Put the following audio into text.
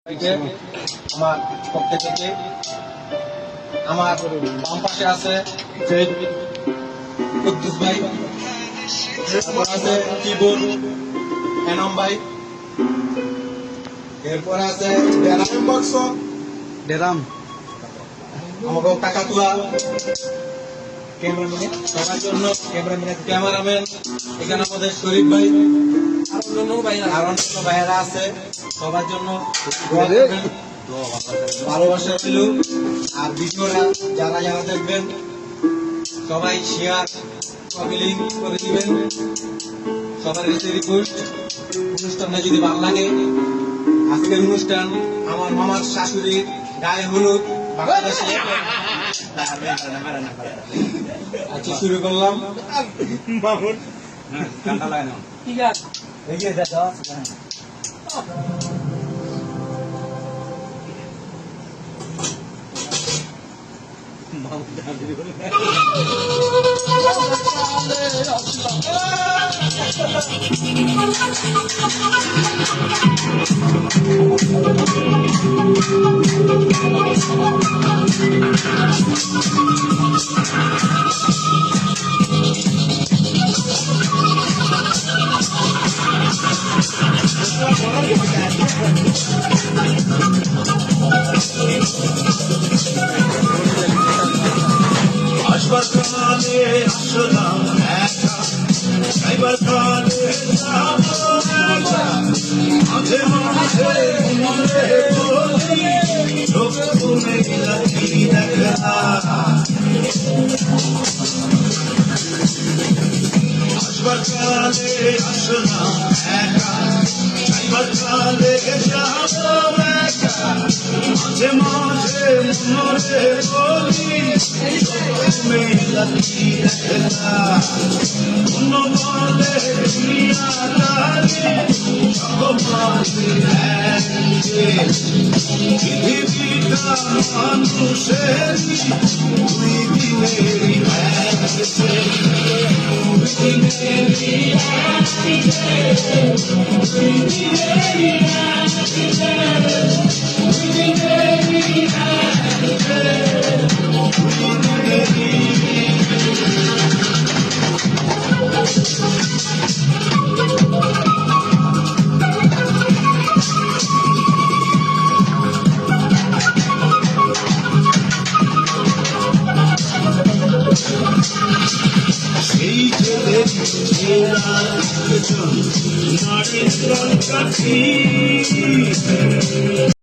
আমার পক্ষ থেকে আমার বাম পাশে আছে কুদ্দুস ভাই, এরপর আছে কিবোর্ড এনাম ভাই, এরপর আছে ডেরাম আমাকে কাকাতুয়া সবার জন্য ক্যামেরাম্যান এখানে আমাদের শরীফ ভাই আর অন্যান্য ভাইয়েরা আছে, সবার জন্য ভালোবাসা ছিল। আর ভিডিওটা যারা যারা দেখবেন সবাই শেয়ার কমেন্ট করে দিবেন। সবার কাছে রিকোয়েস্ট, অনুষ্ঠানটা যদি ভালো লাগে, আজকের অনুষ্ঠান আমার মামার শাশুড়ির গায়ে হলুদ বাংলাদেশে। আচ্ছা শুরু করলাম। ঠিক আছে আসবারখানে আসলাম একা, সাইবারখানে যাবো একা, মাঝে মাঝে মনে বলি চোখ তুমি লাকি দেখা। আসবারখানে আসলাম একা, সাইবারখানে যাবো একা, মাঝে মাঝে মনে বলি তুমি লাকি দেখা। কোন বলে দুনিয়াদারি সব মাঝে পৃথিবীটা মানুষের দুই দিনেরই সেই ছেলে নারীর কাঠি